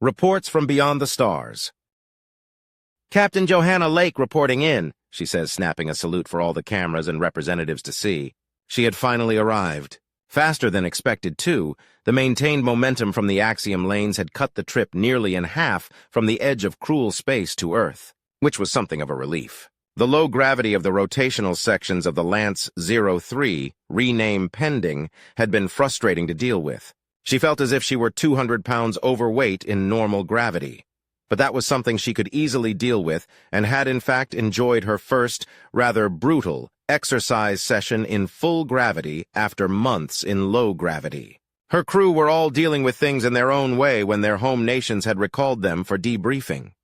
Reports from beyond the stars. Captain Johanna Lake reporting in, she says, snapping a salute for all the cameras and representatives to see. She had finally arrived. Faster than expected, too. The maintained momentum from the axiom lanes had cut the trip nearly in half from the edge of cruel space to Earth, which was something of a relief. The low gravity of the rotational sections of the Lance 03, rename pending, had been frustrating to deal with. She felt as if she were 200 pounds overweight in normal gravity. But that was something she could easily deal with and had in fact enjoyed her first, rather brutal, exercise session in full gravity after months in low gravity. Her crew were all dealing with things in their own way when their home nations had recalled them for debriefing.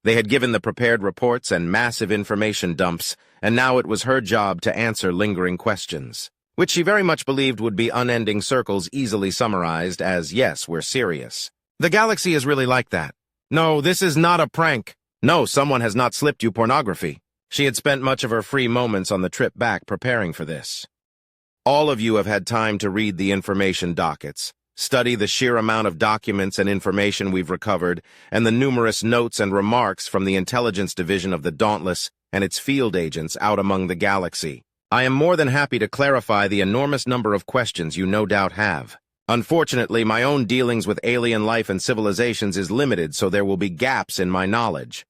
They had given the prepared reports and massive information dumps, and now it was her job to answer lingering questions, which she very much believed would be unending circles easily summarized as, yes, we're serious. The galaxy is really like that. No, this is not a prank. No, someone has not slipped you pornography. She had spent much of her free moments on the trip back preparing for this. All of you have had time to read the information dockets, study the sheer amount of documents and information we've recovered, and the numerous notes and remarks from the intelligence division of the Dauntless and its field agents out among the galaxy. I am more than happy to clarify the enormous number of questions you no doubt have. Unfortunately, my own dealings with alien life and civilizations is limited, so there will be gaps in my knowledge.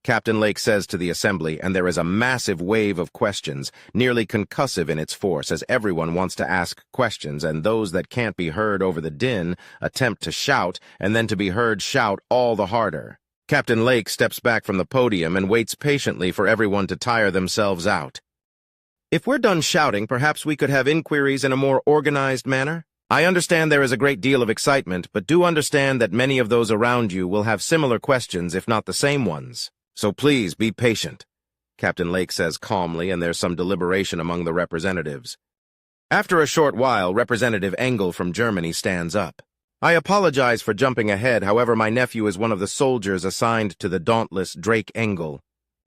Captain Lake says to the assembly, and there is a massive wave of questions, nearly concussive in its force, as everyone wants to ask questions, and those that can't be heard over the din attempt to shout, and then to be heard shout all the harder. Captain Lake steps back from the podium and waits patiently for everyone to tire themselves out. If we're done shouting, perhaps we could have inquiries in a more organized manner? I understand there is a great deal of excitement, but do understand that many of those around you will have similar questions, if not the same ones. So please be patient, Captain Lake says calmly, and there's some deliberation among the representatives. After a short while, Representative Engel from Germany stands up. I apologize for jumping ahead, however, my nephew is one of the soldiers assigned to the dauntless Drake Engel.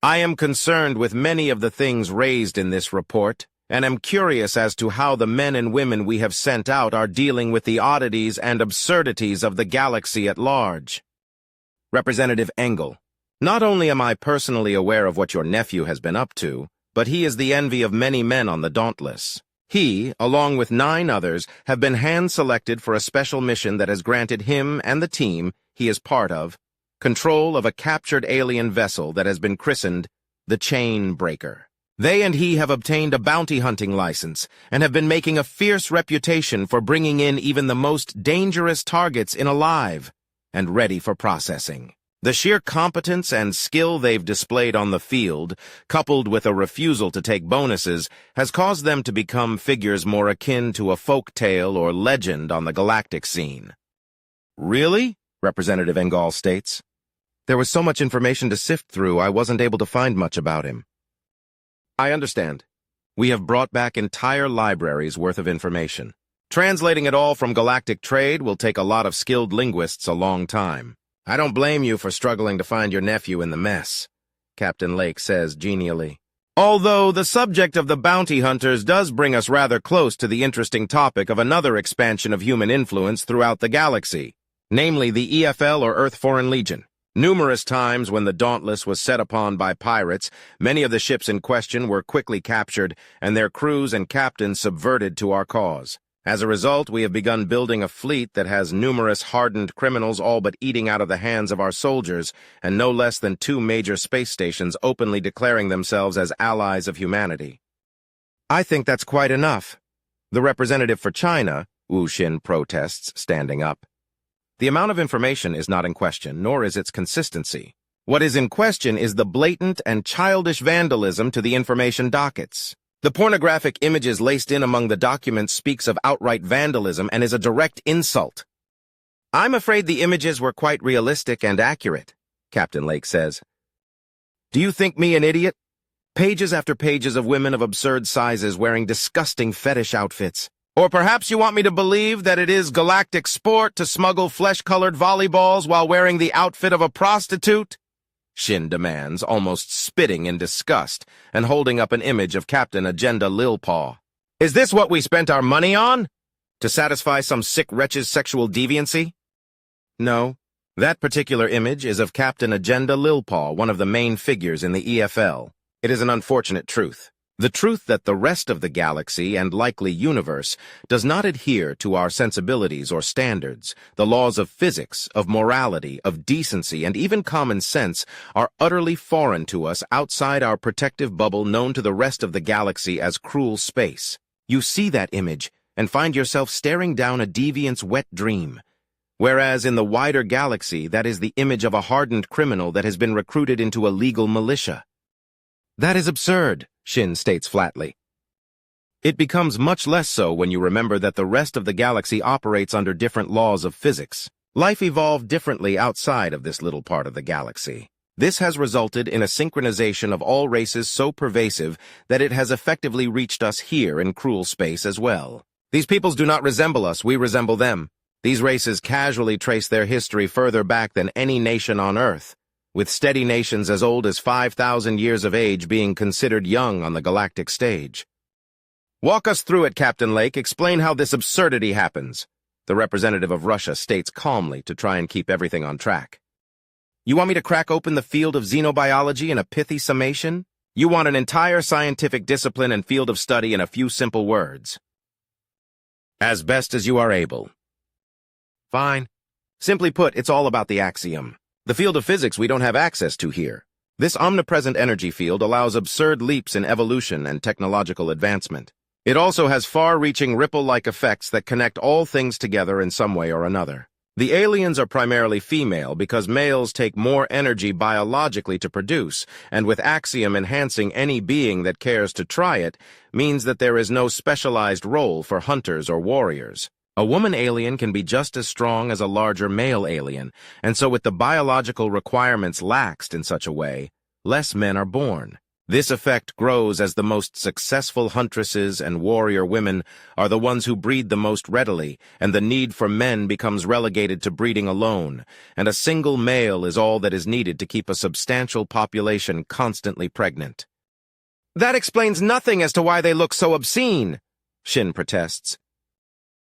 I am concerned with many of the things raised in this report, and am curious as to how the men and women we have sent out are dealing with the oddities and absurdities of the galaxy at large. Representative Engel, not only am I personally aware of what your nephew has been up to, but he is the envy of many men on the Dauntless. He, along with 9 others, have been hand-selected for a special mission that has granted him and the team he is part of control of a captured alien vessel that has been christened the Chain Breaker. They and he have obtained a bounty hunting license and have been making a fierce reputation for bringing in even the most dangerous targets in alive and ready for processing. The sheer competence and skill they've displayed on the field, coupled with a refusal to take bonuses, has caused them to become figures more akin to a folk tale or legend on the galactic scene. Really? Representative Engel states. There was so much information to sift through, I wasn't able to find much about him. I understand. We have brought back entire libraries worth of information. Translating it all from galactic trade will take a lot of skilled linguists a long time. I don't blame you for struggling to find your nephew in the mess, Captain Lake says genially. Although the subject of the bounty hunters does bring us rather close to the interesting topic of another expansion of human influence throughout the galaxy, namely the EFL or Earth Foreign Legion. Numerous times when the Dauntless was set upon by pirates, many of the ships in question were quickly captured and their crews and captains subverted to our cause. As a result, we have begun building a fleet that has numerous hardened criminals all but eating out of the hands of our soldiers, and no less than 2 major space stations openly declaring themselves as allies of humanity. I think that's quite enough. The representative for China, Wu Xin, protests, standing up. The amount of information is not in question, nor is its consistency. What is in question is the blatant and childish vandalism to the information dockets. The pornographic images laced in among the documents speaks of outright vandalism and is a direct insult. I'm afraid the images were quite realistic and accurate, Captain Lake says. Do you think me an idiot? Pages after pages of women of absurd sizes wearing disgusting fetish outfits. Or perhaps you want me to believe that it is galactic sport to smuggle flesh-colored volleyballs while wearing the outfit of a prostitute? Shin demands, almost spitting in disgust, and holding up an image of Captain Agenda Lilpaw. Is this what we spent our money on? To satisfy some sick wretch's sexual deviancy? No, That particular image is of Captain Agenda Lilpaw, one of the main figures in the EFL. It is an unfortunate truth. The truth that the rest of the galaxy and likely universe does not adhere to our sensibilities or standards. The laws of physics, of morality, of decency, and even common sense are utterly foreign to us outside our protective bubble known to the rest of the galaxy as cruel space. You see that image and find yourself staring down a deviant's wet dream. Whereas in the wider galaxy, that is the image of a hardened criminal that has been recruited into a legal militia. That is absurd, Shin states flatly. It becomes much less so when you remember that the rest of the galaxy operates under different laws of physics. Life evolved differently outside of this little part of the galaxy. This has resulted in a synchronization of all races so pervasive that it has effectively reached us here in cruel space as well. These peoples do not resemble us, we resemble them. These races casually trace their history further back than any nation on Earth, with steady nations as old as 5,000 years of age being considered young on the galactic stage. Walk us through it, Captain Lake. Explain how this absurdity happens, the representative of Russia states calmly to try and keep everything on track. You want me to crack open the field of xenobiology in a pithy summation? You want an entire scientific discipline and field of study in a few simple words. As best as you are able. Fine. Simply put, it's all about the axiom. The field of physics we don't have access to here. This omnipresent energy field allows absurd leaps in evolution and technological advancement. It also has far-reaching ripple-like effects that connect all things together in some way or another. The aliens are primarily female because males take more energy biologically to produce, and with axiom enhancing any being that cares to try it, means that there is no specialized role for hunters or warriors. A woman alien can be just as strong as a larger male alien, and so with the biological requirements laxed in such a way, less men are born. This effect grows as the most successful huntresses and warrior women are the ones who breed the most readily, and the need for men becomes relegated to breeding alone, and a single male is all that is needed to keep a substantial population constantly pregnant. That explains nothing as to why they look so obscene, Shin protests.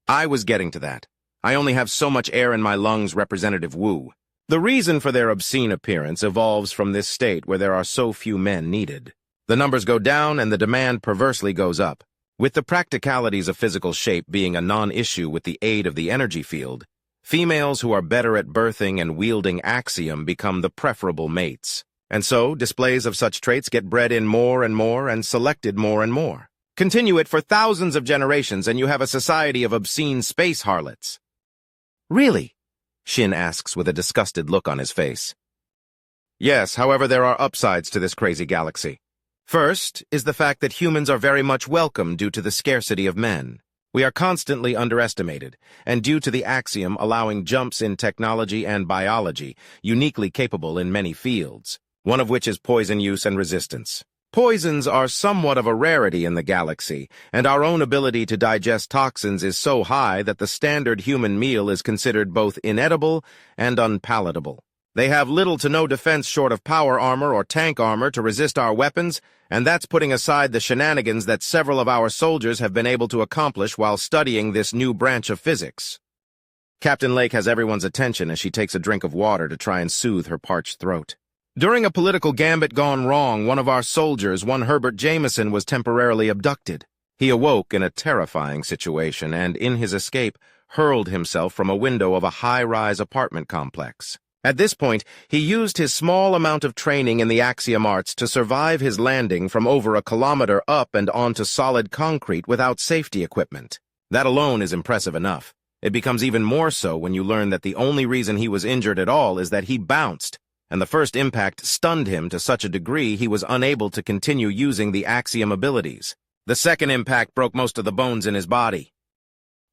I was getting to that. I only have so much air in my lungs, Representative Wu. The reason for their obscene appearance evolves from this state where there are so few men needed. The numbers go down and the demand perversely goes up. With the practicalities of physical shape being a non-issue with the aid of the energy field, females who are better at birthing and wielding axiom become the preferable mates. And so, displays of such traits get bred in more and selected more and more. Continue it for thousands of generations and you have a society of obscene space harlots. Really? Shin asks with a disgusted look on his face. Yes, however, there are upsides to this crazy galaxy. First is the fact that humans are very much welcome due to the scarcity of men. We are constantly underestimated, and due to the axiom allowing jumps in technology and biology, uniquely capable in many fields, one of which is poison use and resistance. Poisons are somewhat of a rarity in the galaxy, and our own ability to digest toxins is so high that the standard human meal is considered both inedible and unpalatable. They have little to no defense short of power armor or tank armor to resist our weapons, and that's putting aside the shenanigans that several of our soldiers have been able to accomplish while studying this new branch of physics. Captain Lake has everyone's attention as she takes a drink of water to try and soothe her parched throat. During a political gambit gone wrong, one of our soldiers, one Herbert Jameson, was temporarily abducted. He awoke in a terrifying situation and, in his escape, hurled himself from a window of a high-rise apartment complex. At this point, he used his small amount of training in the axiom arts to survive his landing from over a kilometer up and onto solid concrete without safety equipment. That alone is impressive enough. It becomes even more so when you learn that the only reason he was injured at all is that he bounced, and the first impact stunned him to such a degree he was unable to continue using the axiom abilities. The second impact broke most of the bones in his body.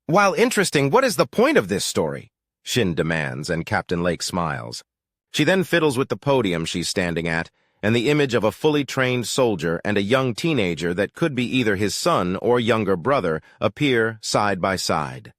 While interesting, what is the point of this story? Shin demands, and Captain Lake smiles. She then fiddles with the podium she's standing at, and the image of a fully trained soldier and a young teenager that could be either his son or younger brother appear side by side.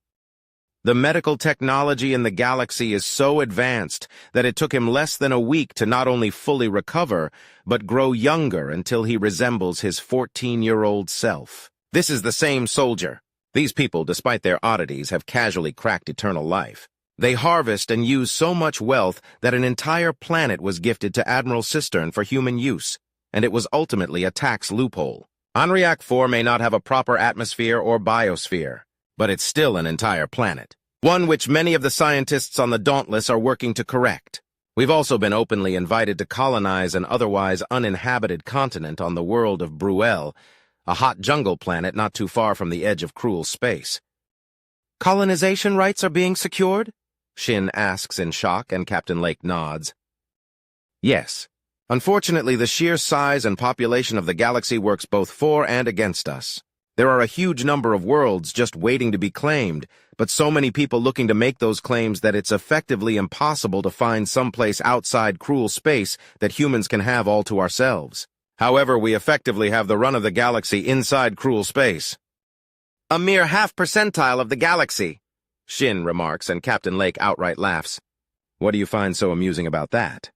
The medical technology in the galaxy is so advanced that it took him less than a week to not only fully recover, but grow younger until he resembles his 14-year-old self. This is the same soldier. These people, despite their oddities, have casually cracked eternal life. They harvest and use so much wealth that an entire planet was gifted to Admiral Cistern for human use, and it was ultimately a tax loophole. Anriac 4 may not have a proper atmosphere or biosphere, but it's still an entire planet, one which many of the scientists on the Dauntless are working to correct. We've also been openly invited to colonize an otherwise uninhabited continent on the world of Bruel, a hot jungle planet not too far from the edge of cruel space. Colonization rights are being secured? Shin asks in shock, and Captain Lake nods. Yes. Unfortunately, the sheer size and population of the galaxy works both for and against us. There are a huge number of worlds just waiting to be claimed, but so many people looking to make those claims that it's effectively impossible to find someplace outside cruel space that humans can have all to ourselves. However, we effectively have the run of the galaxy inside cruel space. A mere half percentile of the galaxy, Shin remarks, and Captain Lake outright laughs. What do you find so amusing about that?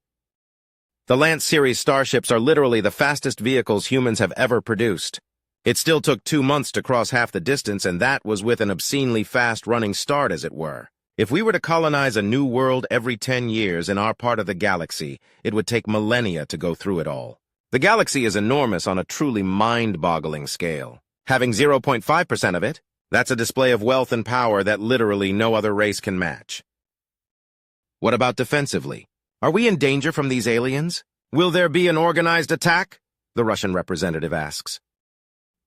The Lance series starships are literally the fastest vehicles humans have ever produced. It still took 2 months to cross half the distance, and that was with an obscenely fast running start, as it were. If we were to colonize a new world every 10 years in our part of the galaxy, it would take millennia to go through it all. The galaxy is enormous on a truly mind-boggling scale. Having 0.5% of it, that's a display of wealth and power that literally no other race can match. What about defensively? Are we in danger from these aliens? Will there be an organized attack? The Russian representative asks.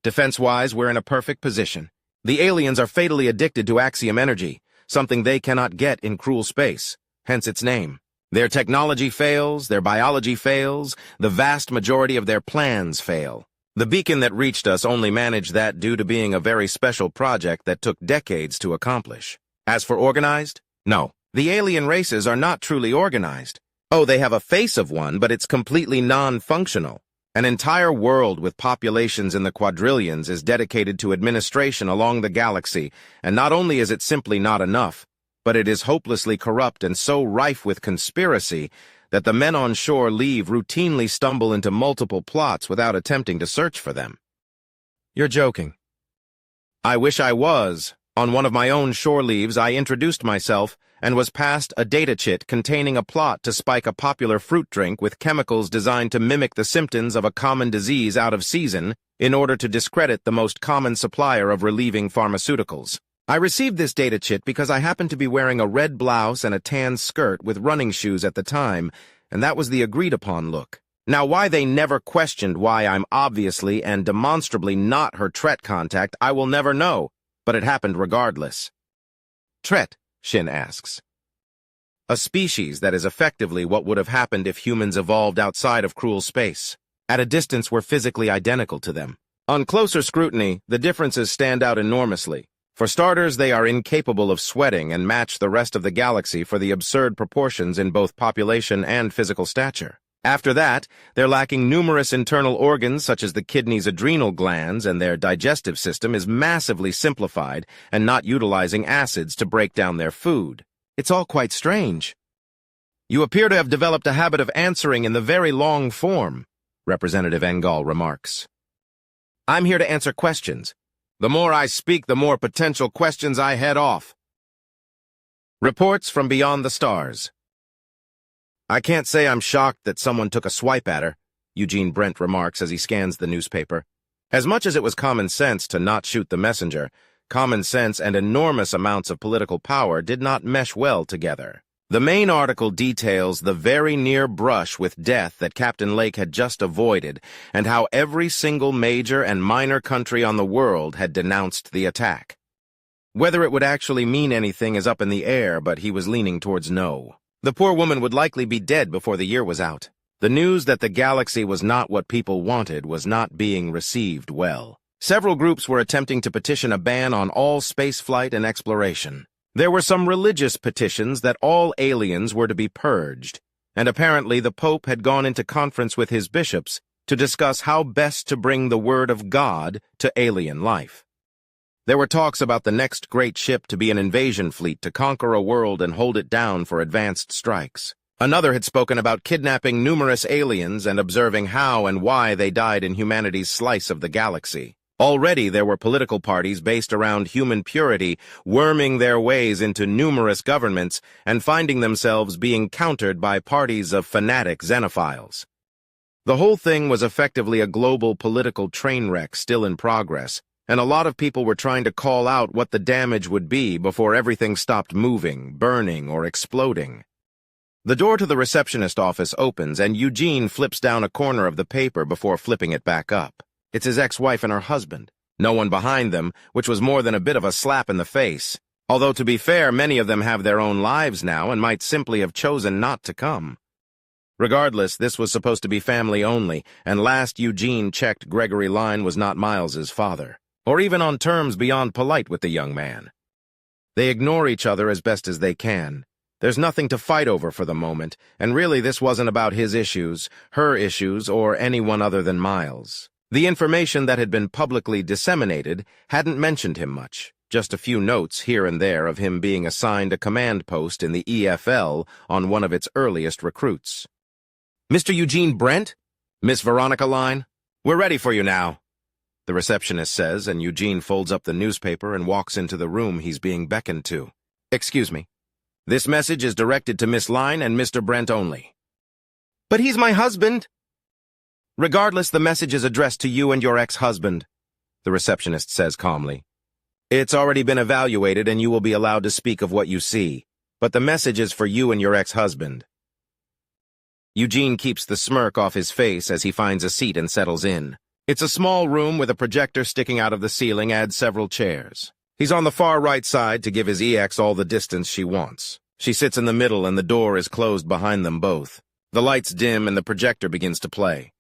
Defense-wise, we're in a perfect position. The aliens are fatally addicted to axiom energy, something they cannot get in cruel space, hence its name. Their technology fails, their biology fails, the vast majority of their plans fail. The beacon that reached us only managed that due to being a very special project that took decades to accomplish. As for organized? No. The alien races are not truly organized. Oh, they have a face of one, but it's completely non-functional. An entire world with populations in the quadrillions is dedicated to administration along the galaxy, and not only is it simply not enough, but it is hopelessly corrupt and so rife with conspiracy that the men on shore routinely stumble into multiple plots without attempting to search for them. You're joking. I wish I was. On one of my own shore leaves, I introduced myself and was passed a data chit containing a plot to spike a popular fruit drink with chemicals designed to mimic the symptoms of a common disease out of season in order to discredit the most common supplier of relieving pharmaceuticals. I received this data chit because I happened to be wearing a red blouse and a tan skirt with running shoes at the time, and that was the agreed-upon look. Now, why they never questioned why I'm obviously and demonstrably not her Tret contact, I will never know, but it happened regardless. Tret, Shin asks. A species that is effectively what would have happened if humans evolved outside of cruel space. At a distance, we're physically identical to them. On closer scrutiny, the differences stand out enormously. For starters, they are incapable of sweating and match the rest of the galaxy for the absurd proportions in both population and physical stature. After that, they're lacking numerous internal organs such as the kidneys' adrenal glands, and their digestive system is massively simplified and not utilizing acids to break down their food. It's all quite strange. You appear to have developed a habit of answering in the very long form, Representative Engel remarks. I'm here to answer questions. The more I speak, the more potential questions I head off. Reports from beyond the stars. I can't say I'm shocked that someone took a swipe at her, Eugene Brent remarks as he scans the newspaper. As much as it was common sense to not shoot the messenger, common sense and enormous amounts of political power did not mesh well together. The main article details the very near brush with death that Captain Lake had just avoided, and how every single major and minor country on the world had denounced the attack. Whether it would actually mean anything is up in the air, but he was leaning towards no. The poor woman would likely be dead before the year was out. The news that the galaxy was not what people wanted was not being received well. Several groups were attempting to petition a ban on all spaceflight and exploration. There were some religious petitions that all aliens were to be purged, and apparently the Pope had gone into conference with his bishops to discuss how best to bring the word of God to alien life. There were talks about the next great ship to be an invasion fleet to conquer a world and hold it down for advanced strikes. Another had spoken about kidnapping numerous aliens and observing how and why they died in humanity's slice of the galaxy. Already there were political parties based around human purity worming their ways into numerous governments and finding themselves being countered by parties of fanatic xenophiles. The whole thing was effectively a global political train wreck still in progress, and a lot of people were trying to call out what the damage would be before everything stopped moving, burning, or exploding. The door to the receptionist office opens, and Eugene flips down a corner of the paper before flipping it back up. It's his ex-wife and her husband. No one behind them, which was more than a bit of a slap in the face. Although, to be fair, many of them have their own lives now and might simply have chosen not to come. Regardless, this was supposed to be family only, and last Eugene checked, Gregory Line was not Miles's father, or even on terms beyond polite with the young man. They ignore each other as best as they can. There's nothing to fight over for the moment, and really this wasn't about his issues, her issues, or anyone other than Miles. The information that had been publicly disseminated hadn't mentioned him much, just a few notes here and there of him being assigned a command post in the EFL on one of its earliest recruits. "Mr. Eugene Brent? Miss Veronica Line? We're ready for you now," the receptionist says, and Eugene folds up the newspaper and walks into the room he's being beckoned to. "Excuse me. This message is directed to Miss Line and Mr. Brent only." "But he's my husband." "Regardless, the message is addressed to you and your ex-husband," the receptionist says calmly. "It's already been evaluated and you will be allowed to speak of what you see, but the message is for you and your ex-husband." Eugene keeps the smirk off his face as he finds a seat and settles in. It's a small room with a projector sticking out of the ceiling adds several chairs. He's on the far right side to give his EX all the distance she wants. She sits in the middle and the door is closed behind them both. The lights dim and the projector begins to play.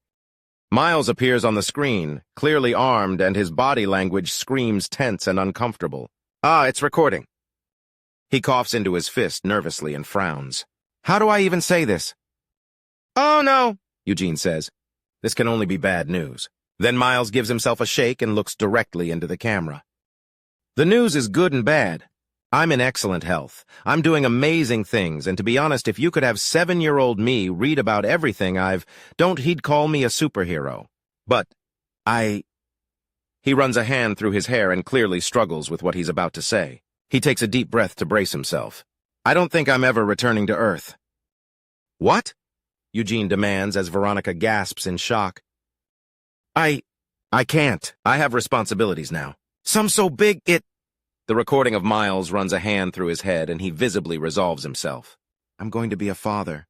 Miles appears on the screen, clearly armed, and his body language screams tense and uncomfortable. "Ah, it's recording." He coughs into his fist nervously and frowns. "How do I even say this?" "Oh, no," Eugene says. This can only be bad news. Then Miles gives himself a shake and looks directly into the camera. "The news is good and bad. I'm in excellent health. I'm doing amazing things, and to be honest, if you could have 7-year-old me read about everything he'd call me a superhero. But He runs a hand through his hair and clearly struggles with what he's about to say. He takes a deep breath to brace himself. "I don't think I'm ever returning to Earth." "What?" Eugene demands as Veronica gasps in shock. I can't. I have responsibilities now. Some so big The recording of Miles runs a hand through his head and he visibly resolves himself. "I'm going to be a father."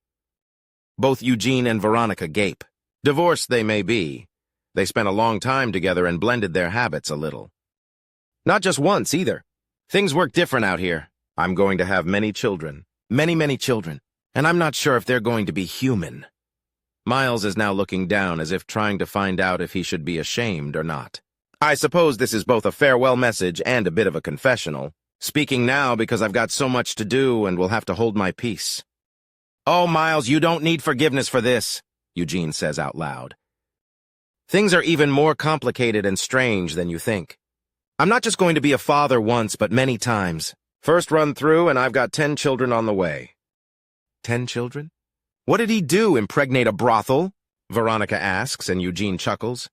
Both Eugene and Veronica gape. Divorced they may be. They spent a long time together and blended their habits a little. Not just once, either. Things work different out here. I'm going to have many children. Many children. And I'm not sure if they're going to be human. Miles is now looking down as if trying to find out if he should be ashamed or not. I suppose this is both a farewell message and a bit of a confessional. Speaking now because I've got so much to do and will have to hold my peace. "Oh, Miles, you don't need forgiveness for this," Eugene says out loud. "Things are even more complicated and strange than you think. I'm not just going to be a father once, but many times. First run through, and I've got 10 children on the way." 10 children? What did he do, impregnate a brothel? Veronica asks, and Eugene chuckles.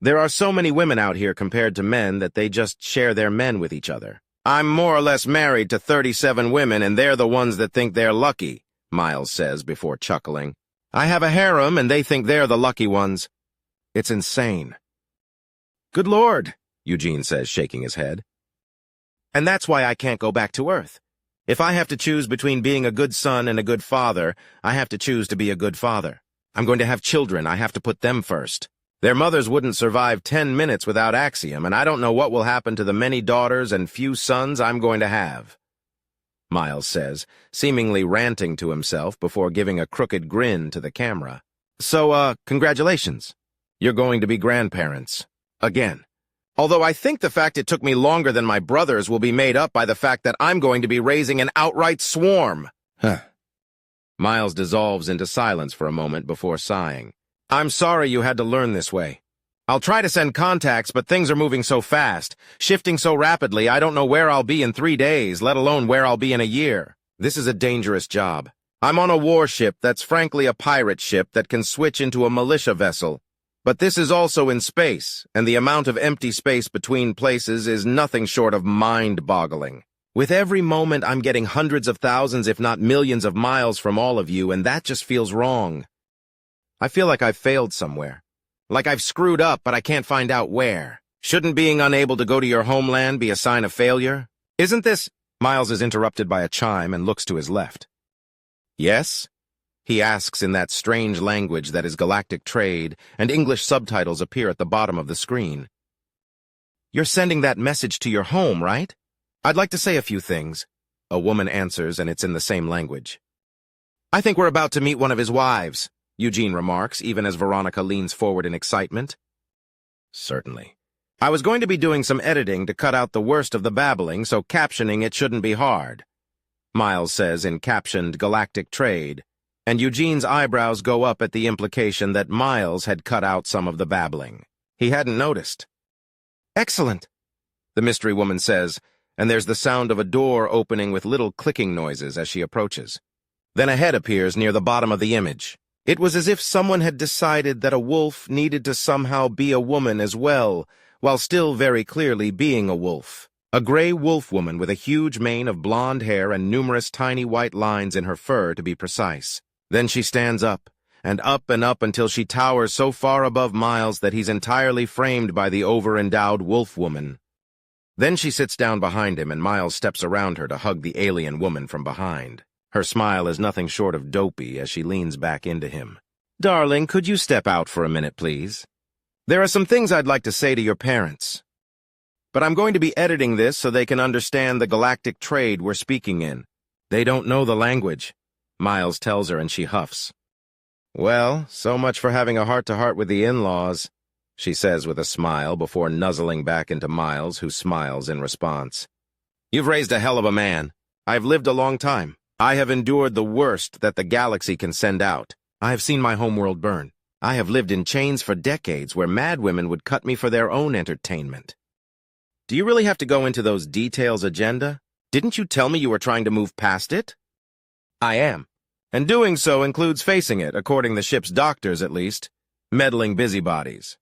There are so many women out here compared to men that they just share their men with each other. I'm more or less married to 37 women, and they're the ones that think they're lucky, Miles says before chuckling. I have a harem, and they think they're the lucky ones. It's insane. Good Lord, Eugene says, shaking his head. And that's why I can't go back to Earth. If I have to choose between being a good son and a good father, I have to choose to be a good father. I'm going to have children. I have to put them first. Their mothers wouldn't survive 10 minutes without Axiom, and I don't know what will happen to the many daughters and few sons I'm going to have. Miles says, seemingly ranting to himself before giving a crooked grin to the camera. So, congratulations. You're going to be grandparents. Again. Although I think the fact it took me longer than my brothers will be made up by the fact that I'm going to be raising an outright swarm. Miles dissolves into silence for a moment before sighing. I'm sorry you had to learn this way. I'll try to send contacts, but things are moving so fast, shifting so rapidly, I don't know where I'll be in 3 days, let alone where I'll be in a year. This is a dangerous job. I'm on a warship that's frankly a pirate ship that can switch into a militia vessel. But this is also in space, and the amount of empty space between places is nothing short of mind-boggling. With every moment, I'm getting hundreds of thousands, if not millions of miles from all of you, and that just feels wrong. I feel like I've failed somewhere. Like I've screwed up, but I can't find out where. Shouldn't being unable to go to your homeland be a sign of failure? Isn't this— Miles is interrupted by a chime and looks to his left. Yes? He asks in that strange language that is galactic trade, and English subtitles appear at the bottom of the screen. You're sending that message to your home, right? I'd like to say a few things. A woman answers, and it's in the same language. I think we're about to meet one of his wives, Eugene remarks, even as Veronica leans forward in excitement. Certainly. I was going to be doing some editing to cut out the worst of the babbling, so captioning it shouldn't be hard, Miles says in captioned galactic trade, and Eugene's eyebrows go up at the implication that Miles had cut out some of the babbling. He hadn't noticed. Excellent, the mystery woman says, and there's the sound of a door opening with little clicking noises as she approaches. Then a head appears near the bottom of the image. It was as if someone had decided that a wolf needed to somehow be a woman as well, while still very clearly being a wolf. A gray wolf woman with a huge mane of blonde hair and numerous tiny white lines in her fur, to be precise. Then she stands up and up until she towers so far above Miles that he's entirely framed by the over-endowed wolf woman. Then she sits down behind him, and Miles steps around her to hug the alien woman from behind. Her smile is nothing short of dopey as she leans back into him. Darling, could you step out for a minute, please? There are some things I'd like to say to your parents. But I'm going to be editing this so they can understand the galactic trade we're speaking in. They don't know the language, Miles tells her, and she huffs. Well, so much for having a heart-to-heart with the in-laws, she says with a smile before nuzzling back into Miles, who smiles in response. You've raised a hell of a man. I've lived a long time. I have endured the worst that the galaxy can send out. I have seen my homeworld burn. I have lived in chains for decades where madwomen would cut me for their own entertainment. Do you really have to go into those details, Agenda? Didn't you tell me you were trying to move past it? I am. And doing so includes facing it, according to the ship's doctors at least, meddling busybodies.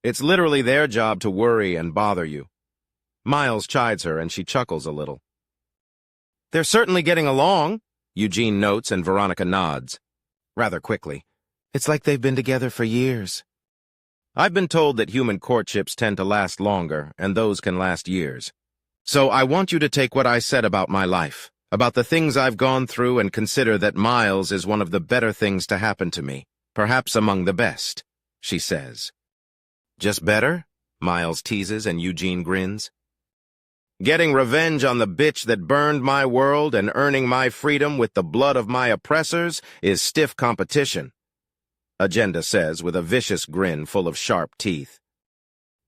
It's literally their job to worry and bother you. Miles chides her, and she chuckles a little. They're certainly getting along, Eugene notes, and Veronica nods. Rather quickly. It's like they've been together for years. I've been told that human courtships tend to last longer, and those can last years. So I want you to take what I said about my life, about the things I've gone through, and consider that Miles is one of the better things to happen to me, perhaps among the best, she says. Just better? Miles teases, and Eugene grins. Getting revenge on the bitch that burned my world and earning my freedom with the blood of my oppressors is stiff competition, Agenda says with a vicious grin full of sharp teeth.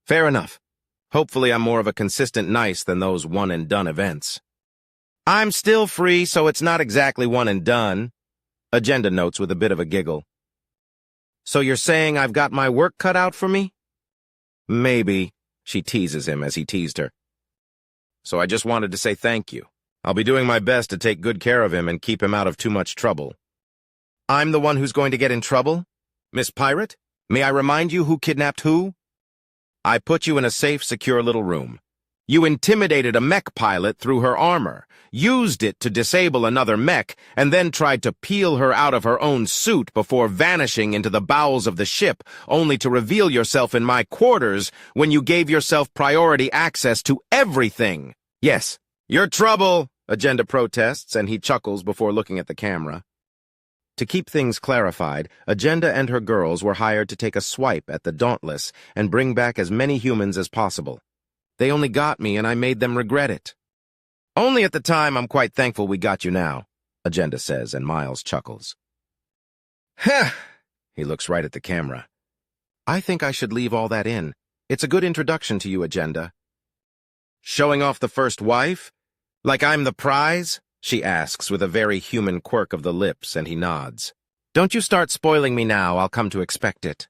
Fair enough. Hopefully I'm more of a consistent nice than those one-and-done events. I'm still free, so it's not exactly one and done, Agenda notes with a bit of a giggle. So you're saying I've got my work cut out for me? Maybe, she teases him as he teased her. So I just wanted to say thank you. I'll be doing my best to take good care of him and keep him out of too much trouble. I'm the one who's going to get in trouble? Miss Pirate, may I remind you who kidnapped who? I put you in a safe, secure little room. You intimidated a mech pilot through her armor, used it to disable another mech, and then tried to peel her out of her own suit before vanishing into the bowels of the ship, only to reveal yourself in my quarters when you gave yourself priority access to everything. Yes, you're trouble, Agenda protests, and he chuckles before looking at the camera. To keep things clarified, Agenda and her girls were hired to take a swipe at the Dauntless and bring back as many humans as possible. They only got me, and I made them regret it. Only at the time. I'm quite thankful we got you now, Agenda says, and Miles chuckles. Heh! He looks right at the camera. I think I should leave all that in. It's a good introduction to you, Agenda. Showing off the first wife? Like I'm the prize? She asks with a very human quirk of the lips, and he nods. Don't you start spoiling me now, I'll come to expect it.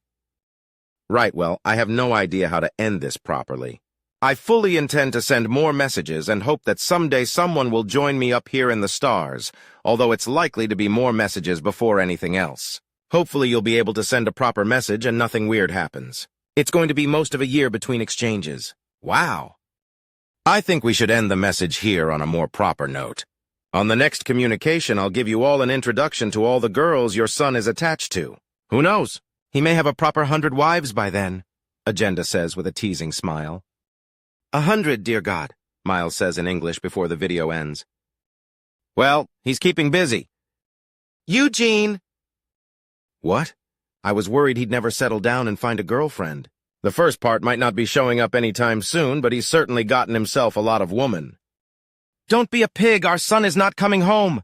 Right, well, I have no idea how to end this properly. I fully intend to send more messages and hope that someday someone will join me up here in the stars, although it's likely to be more messages before anything else. Hopefully you'll be able to send a proper message and nothing weird happens. It's going to be most of a year between exchanges. Wow. I think we should end the message here on a more proper note. On the next communication, I'll give you all an introduction to all the girls your son is attached to. Who knows? He may have a proper 100 wives by then, Agenda says with a teasing smile. 100, dear God, Miles says in English before the video ends. Well, he's keeping busy. Eugene! What? I was worried he'd never settle down and find a girlfriend. The first part might not be showing up anytime soon, but he's certainly gotten himself a lot of woman. Don't be a pig, our son is not coming home.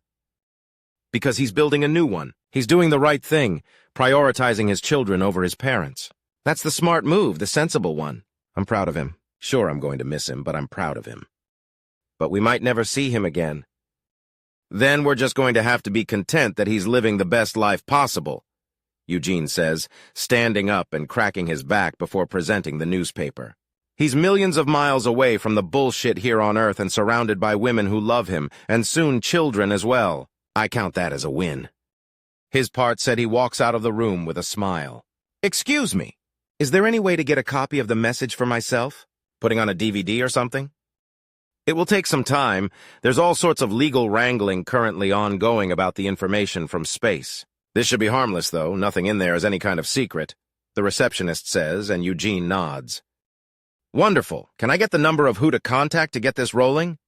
Because he's building a new one. He's doing the right thing, prioritizing his children over his parents. That's the smart move, the sensible one. I'm proud of him. Sure, I'm going to miss him, but I'm proud of him. But we might never see him again. Then we're just going to have to be content that he's living the best life possible, Eugene says, standing up and cracking his back before presenting the newspaper. He's millions of miles away from the bullshit here on Earth and surrounded by women who love him, and soon children as well. I count that as a win. His part said he walks out of the room with a smile. Excuse me, is there any way to get a copy of the message for myself? Putting on a DVD or something? It will take some time. There's all sorts of legal wrangling currently ongoing about the information from space. This should be harmless, though. Nothing in there is any kind of secret, the receptionist says, and Eugene nods. Wonderful. Can I get the number of who to contact to get this rolling?